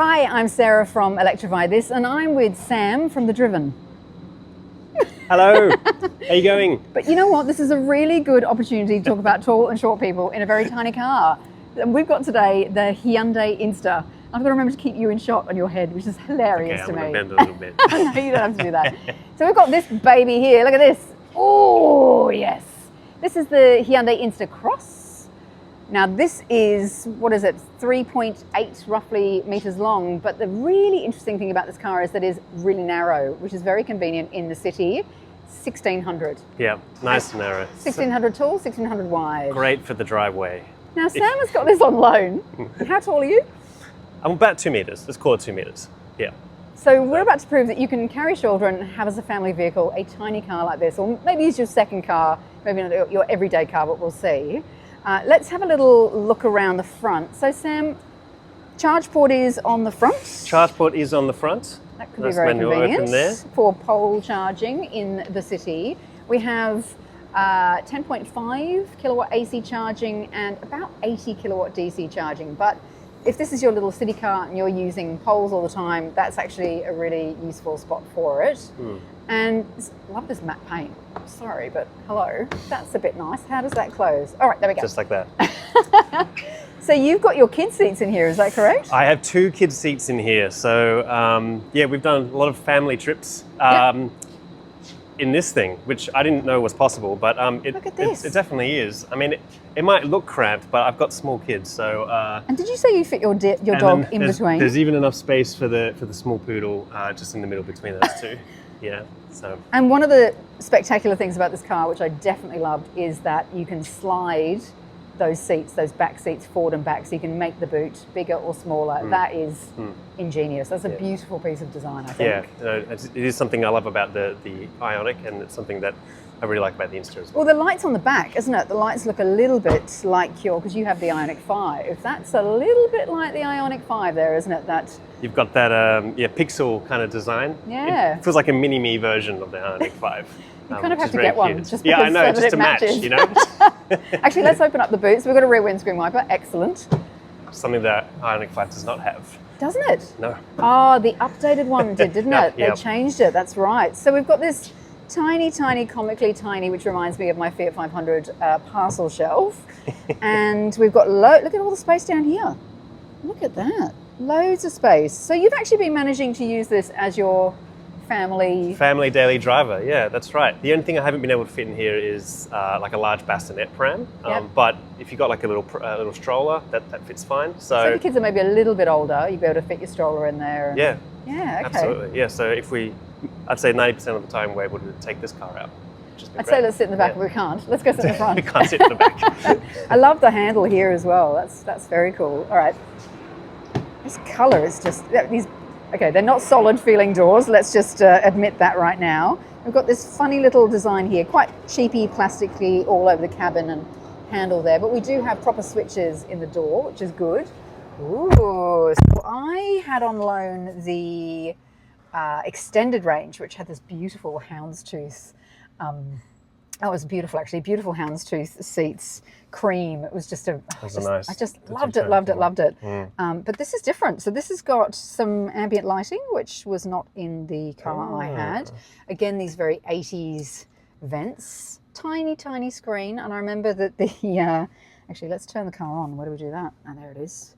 Hi, I'm Sarah from Electrify This, and I'm with Sam from The Driven. Hello, how you going? But you know what? This is a really good opportunity to talk about tall and short people in a very tiny car. And we've got today the Hyundai Inster. I've got to remember to keep you in shot on your head, which is hilarious to me. I'm going to bend a little bit. I know you don't have to do that. So we've got this baby here. Look at this. Oh, yes. This is the Hyundai Inster Cross. Now this is, 3.8 roughly meters long, but the really interesting thing about this car is that it is really narrow, which is very convenient in the city. 1600. Yeah, nice and narrow. 1600 tall, 1600 wide. Great for the driveway. Now Sam has got this on loan. How tall are you? I'm about 2 meters. Let's call it 2 meters. Yeah. So we're about to prove that you can carry children, have as a family vehicle a tiny car like this, or maybe use your second car, maybe not your everyday car, but we'll see. Let's have a little look around the front. So Sam, charge port is on the front. Charge port is on the front. That could be very convenient for pole charging in the city. We have 10.5 kilowatt AC charging and about 80 kilowatt DC charging. But if this is your little city car and you're using poles all the time, that's actually a really useful spot for it. And I love this matte paint. Sorry, but hello, that's a bit nice. How does that close? All right, there we go. Just like that. So you've got your kid seats in here, is that correct? I have 2 kid seats in here. So yeah, we've done a lot of family trips in this thing, which I didn't know was possible, but Look at this. it definitely is. I mean, it might look cramped, but I've got small kids, so. And did you say you fit your dog in between? There's even enough space for the small poodle just in the middle between those two. Yeah. So. And one of the spectacular things about this car, which I definitely loved, is that you can slide those seats, those back seats, forward and back, so you can make the boot bigger or smaller. That is ingenious. That's a beautiful piece of design, I think. Yeah, it is something I love about the Ioniq, and it's something that I really like about the Inster as well. Well, the lights on the back, isn't it? The lights look a little bit like because you have the Ioniq 5. That's a little bit like the Ioniq 5 there, isn't it? That you've got that pixel kind of design. Yeah. It feels like a mini-me version of the Ioniq 5. You kind of have to get one, just because I know, just to match, you know. Actually, let's open up the boot. So we've got a rear windscreen wiper. Excellent. Something that Ioniq 5 does not have. Doesn't it? No. Oh, the updated one did, didn't it? Yep. They changed it. That's right. So we've got this tiny, comically tiny, which reminds me of my Fiat 500 parcel shelf. And we've got look at all the space down here. Look at that. Loads of space. So you've actually been managing to use this as your family daily driver. Yeah, that's right. The only thing I haven't been able to fit in here is like a large bassinet pram. But if you've got like a little stroller, that fits fine. So if the kids are maybe a little bit older, you'll be able to fit your stroller in there. Yeah. Yeah, okay. Absolutely. Yeah, so I'd say 90% of the time we're able to take this car out. I'd say let's sit in the back, but we can't. Let's go sit in the front. We can't sit in the back. I love the handle here as well. That's very cool. All right. This colour is just, okay, they're not solid feeling doors. Let's just admit that right now. We've got this funny little design here, quite cheapy, plasticky, all over the cabin and handle there. But we do have proper switches in the door, which is good. Ooh, so I had on loan the extended range, which had this beautiful houndstooth. That was beautiful, actually. Beautiful houndstooth seats, cream. It was just I just loved it. But this is different. So this has got some ambient lighting, which was not in the car I had. Again, these very 80s vents. Tiny screen. And I remember that actually, let's turn the car on. Where do we do that? Oh, there it is.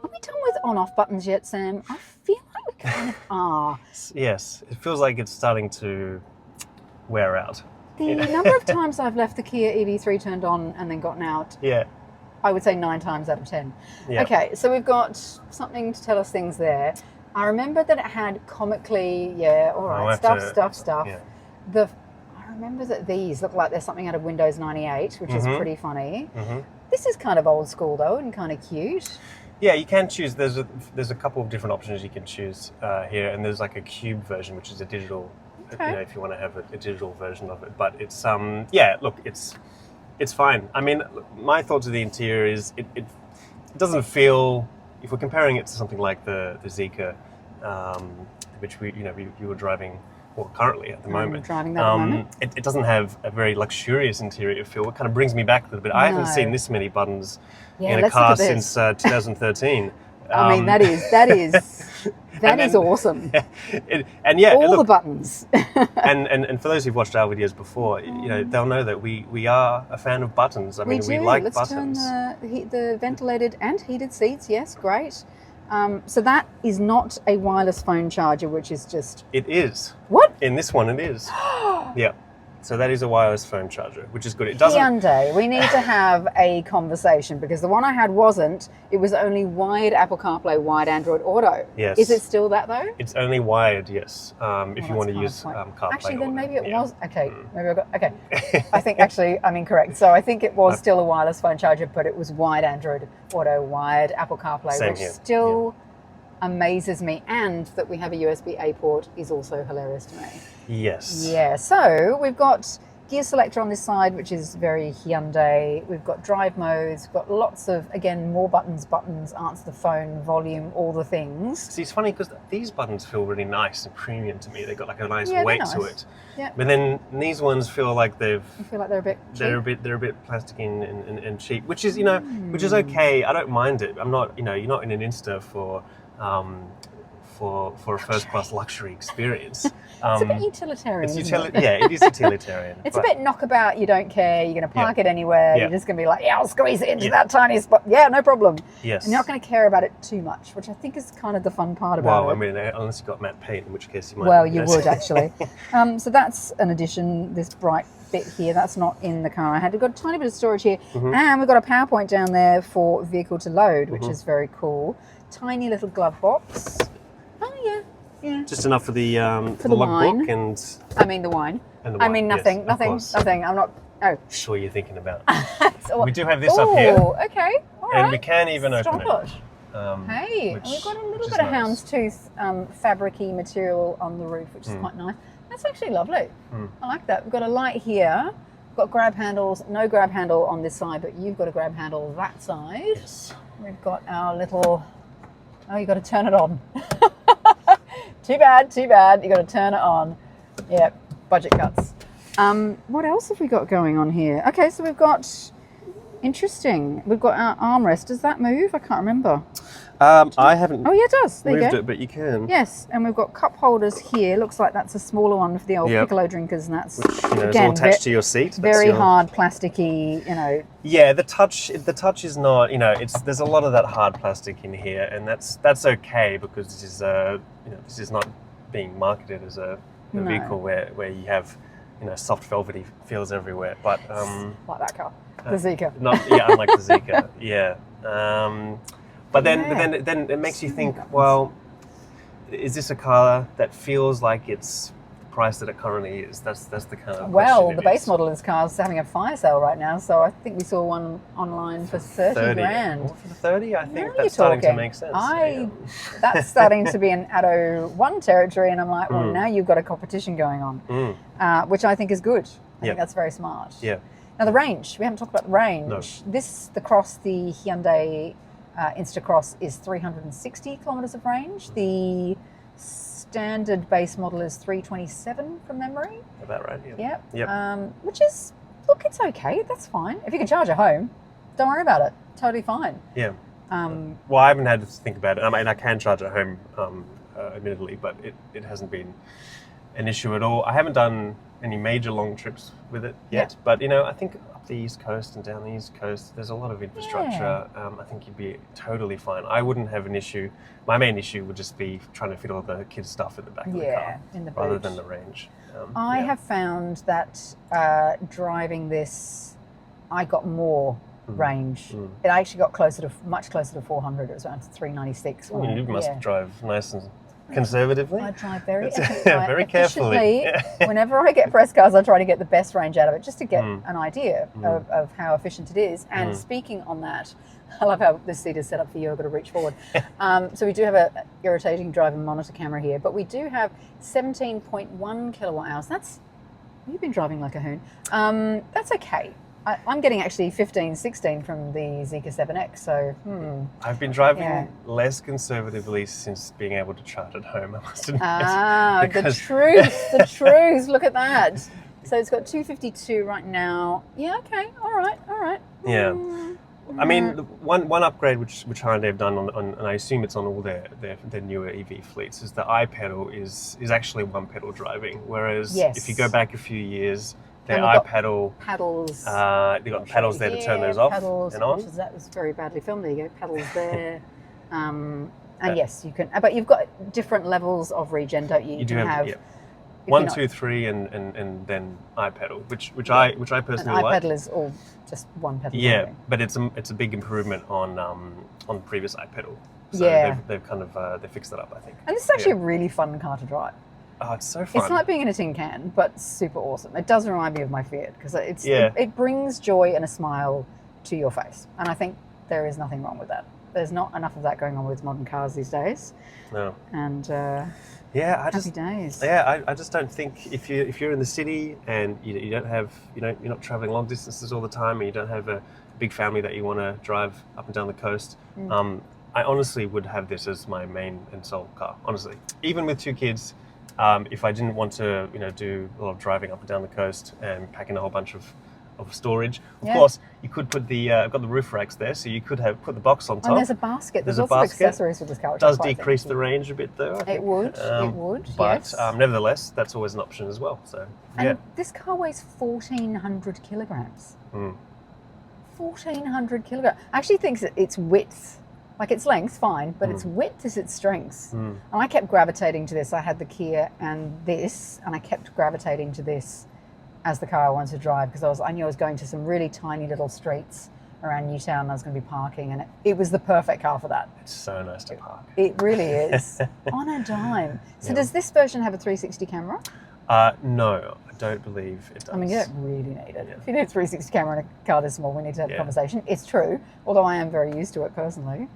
Are we done with on-off buttons yet, Sam? I feel like we kind of are. Yes, it feels like it's starting to wear out. The number of times I've left the Kia EV3 turned on and then gotten out, I would say 9 times out of 10. Yeah. Okay, so we've got something to tell us things there. I remember that it had comically, stuff. Yeah. I remember that these look like they're something out of Windows 98, which is pretty funny. This is kind of old school though and kind of cute. Yeah, you can choose. There's a couple of different options you can choose here, and there's like a cube version, which is a digital. Okay. You know, if you want to have a digital version of it, but it's look, it's fine. I mean, my thoughts of the interior is it doesn't feel, if we're comparing it to something like the Zeekr, which you were driving. Well, currently at the moment, driving that at the moment. It doesn't have a very luxurious interior feel. It kind of brings me back a little bit. I haven't seen this many buttons in a car since 2013. I mean, that is awesome. All the buttons. and for those who've watched our videos before, they'll know that we are a fan of buttons. I mean, we like Let's buttons. turn the ventilated and heated seats. Yes, great. So that is not a wireless phone charger, which is just... It is. What? In this one, it is. Yeah. So that is a wireless phone charger, which is good. It doesn't... Hyundai, we need to have a conversation because the one I had wasn't. It was only wired Apple CarPlay, wired Android Auto. Yes. Is it still that though? It's only wired, yes. If you want to use CarPlay. Actually, then maybe it yeah. was. Okay, maybe I got. Okay, I think actually I'm incorrect. So I think it was still a wireless phone charger, but it was wired Android Auto, wired Apple CarPlay, Same which here. still amazes me. And that we have a USB-A port is also hilarious to me. Yes. Yeah, so we've got gear selector on this side, which is very Hyundai. We've got drive modes, we've got lots of, again, more buttons, answer the phone, volume, all the things. See, it's funny because these buttons feel really nice and premium to me. They've got like a nice Yeah, weight they're to nice. it. Yeah. But then these ones feel like I feel like they're a bit cheap. they're a bit plastic and cheap, which is which is okay. I don't mind it. I'm not you're not in an Insta for a first class luxury experience. It's a bit utilitarian. It is utilitarian. It's a bit knockabout. You don't care. You're going to park it anywhere. Yeah. You're just going to be like, I'll squeeze it into that tiny spot. Yeah, no problem. Yes. And you're not going to care about it too much, which I think is kind of the fun part about it. Well, I mean, unless you've got matte paint, in which case you might. Well, you would actually. So that's an addition. This bright bit here, that's not in the car I had. We've got a tiny bit of storage here, and we've got a PowerPoint down there for vehicle to load, which is very cool. Tiny little glove box. Oh yeah. Yeah. Just enough for the the logbook wine. and. I mean the wine. And the I wine, mean yes, nothing. of nothing. course. Nothing. I'm not. Oh. Sure, you're thinking about. So, we do have this up here. Okay. All right. And we can even open it. Hey, and we've got a little bit of houndstooth fabric-y material on the roof, which is quite nice. That's actually lovely. I like that. We've got a light here. We've got grab handles. No grab handle on this side, but you've got a grab handle that side. Yes. We've got our little... Oh, you've got to turn it on. Too bad. You've got to turn it on. Yeah, budget cuts. What else have we got going on here? Okay, so we've got... Interesting. We've got our armrest. Does that move? I can't remember. I haven't Oh, yeah, it does. There you moved go. it, but you can. Yes, and we've got cup holders here. Looks like that's a smaller one for the old piccolo drinkers, and that's Which, it's again all attached to your seat. very hard, plasticky. Yeah, the touch is not. There's a lot of that hard plastic in here, and that's okay because this is this is not being marketed as a vehicle where you have soft velvety feels everywhere. But like that car, the Zika. Unlike the Zika. Yeah. But then it makes you think, well, is this a car that feels like it's the price that it currently is? That's the kind of Well, the base model of this car is having a fire sale right now, so I think we saw one online for 30 grand. Well, for 30, I think Now that's you're starting to talking. make sense. That's starting to be an Atto 1 territory, and I'm like, well, now you've got a competition going on, which I think is good. I think that's very smart. Yeah. Now the range, we haven't talked about the range. No. The Hyundai Inster Cross is 360 kilometres of range. The standard base model is 327 from memory. About right, yeah. Yep. Which is, look, it's okay. That's fine. If you can charge at home, don't worry about it. Totally fine. Yeah. Well, I haven't had to think about it. I mean, I can charge at home, admittedly, but it hasn't been an issue at all. I haven't done any major long trips with it yet, but I think up the East Coast and down the East Coast, there's a lot of infrastructure. I think you'd be totally fine. I wouldn't have an issue. My main issue would just be trying to fit all the kids' stuff in the back of the car, in the rather boot. than the range. I have found that driving this, I got more range. It actually got much closer to 400. It was around 396. You must drive nice and conservatively. I drive very very carefully. Whenever I get press cars, I try to get the best range out of it, just to get an idea of how efficient it is. And speaking on that, I love how this seat is set up for you. I've got to reach forward. So we do have a irritating driver monitor camera here, but we do have 17.1 kilowatt hours. You've been driving like a hoon. That's okay. I'm getting actually 15, 16 from the Zika 7X, so I've been driving less conservatively since being able to charge at home, I must admit. The truth, look at that. So it's got 252 right now. Yeah, okay, all right. Yeah. I mean, the one upgrade which Hyundai have done on, and I assume it's on all their newer EV fleets, is the iPedal is actually one pedal driving. Whereas if you go back a few years, their iPedal paddles. They've got paddles there to turn those off and on. That was very badly filmed. There you go, paddles there. And yes, you can. But you've got different levels of regen, don't you? You do have. 1, 2, 3, and then iPedal, which I personally like. iPedal is all just one pedal. Yeah, but it's a big improvement on the previous iPedal. So they've kind of they fixed that up, I think. And this is actually a really fun car to drive. Oh, it's so fun. It's like being in a tin can, but super awesome. It does remind me of my Fiat because it brings joy and a smile to your face, and I think there is nothing wrong with that. There's not enough of that going on with modern cars these days. No. And happy days. Yeah, I just don't think if you're in the city and you don't have you're not traveling long distances all the time and you don't have a big family that you want to drive up and down the coast, I honestly would have this as my main and sole car. Honestly, even with 2 kids, if I didn't want to do a lot of driving up and down the coast and packing a whole bunch of storage. Of course, you could put I've got the roof racks there, so you could put the box on top. And there's a basket. There's also accessories for this car. It does decrease the range a bit, though. I think. It would. But nevertheless, that's always an option as well. So this car weighs 1,400 kilograms. 1,400 kilograms. I actually think that its width, like its length, fine, but its width is its strength. And I kept gravitating to this. I had the Kia and this, and I kept gravitating to this as the car I wanted to drive because I knew I was going to some really tiny little streets around Newtown and I was going to be parking, and it was the perfect car for that. It's so nice to park. It really is. On a dime. So does this version have a 360 camera? No, I don't believe it does. I mean, you don't really need it. If you need a 360 camera in a car this small, we need to have a conversation. It's true, although I am very used to it personally.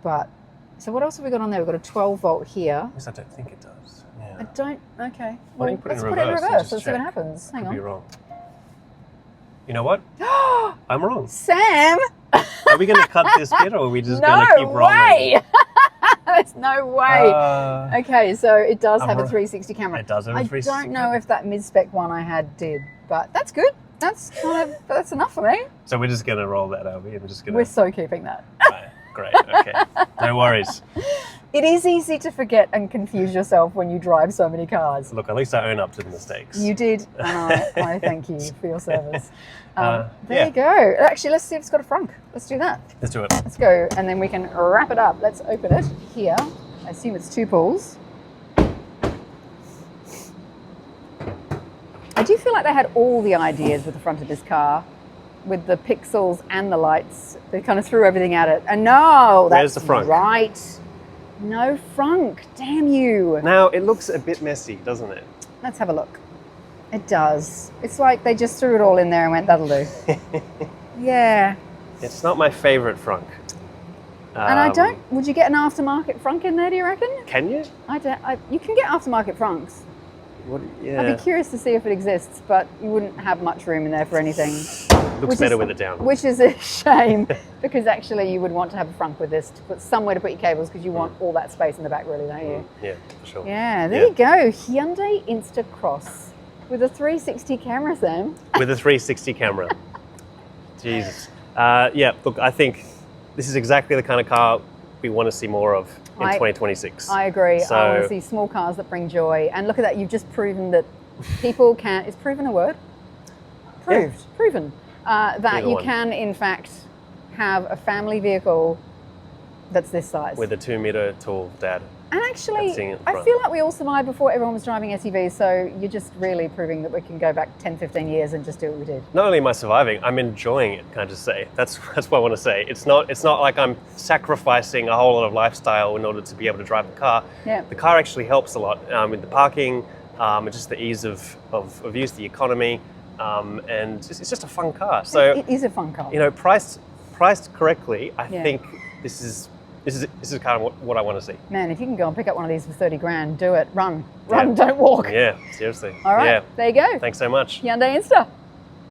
But, so what else have we got on there? We've got a 12 volt here. Yes, I don't think it does. Yeah. I don't, okay. Well, let's put it in reverse. Let's see what happens. Hang on. Could be wrong. You know what? I'm wrong. Sam! Are we going to cut this bit, or are we just going to keep rolling? No way! There's no way. Okay, so it does have a 360 camera. It does have a 360 I don't know if that mid-spec one I had did, but that's good. That's enough for me. So we're just going to roll that over. We're so keeping that. Right. Great. Okay. No worries. It is easy to forget and confuse yourself when you drive so many cars. Look, at least I own up to the mistakes. You did, and I thank you for your service. There you go. Actually, let's see if it's got a frunk. Let's do that. Let's do it. Let's go, and then we can wrap it up. Let's open it here. I assume it's 2 pulls. I do feel like they had all the ideas with the front of this car, with the pixels and the lights. They kind of threw everything at it. And no, that's the frunk? Right. No frunk. Damn you. Now, it looks a bit messy, doesn't it? Let's have a look. It does. It's like they just threw it all in there and went, that'll do. Yeah. It's not my favourite frunk. And would you get an aftermarket frunk in there, do you reckon? Can you? You can get aftermarket frunks. I'd be curious to see if it exists, but you wouldn't have much room in there for anything. Looks better with it down. Which is a shame, because actually you would want to have a frunk with this to put somewhere to put your cables, because you want all that space in the back, really, don't you? Yeah, for sure. Yeah, there you go. Hyundai Inster Cross with a 360 camera, Sam. With a 360 camera. Jesus. Look, I think this is exactly the kind of car we want to see more of in 2026. I agree. So, I want to see small cars that bring joy. And look at that, you've just proven that people can, is proven a word? Proven. That you can, in fact, have a family vehicle that's this size. With a 2 metre tall dad. And actually, I feel like we all survived before everyone was driving SUVs, so you're just really proving that we can go back 10, 15 years and just do what we did. Not only am I surviving, I'm enjoying it, can I just say. That's what I want to say. It's not like I'm sacrificing a whole lot of lifestyle in order to be able to drive the car. Yeah. The car actually helps a lot with the parking, just the ease of use, the economy, and it's just a fun car. So it is a fun car. You know, priced correctly, I think this is kind of what I want to see. Man, if you can go and pick up one of these for 30 grand, do it. Run, don't walk. Yeah, seriously. All right, there you go. Thanks so much. Hyundai Inster.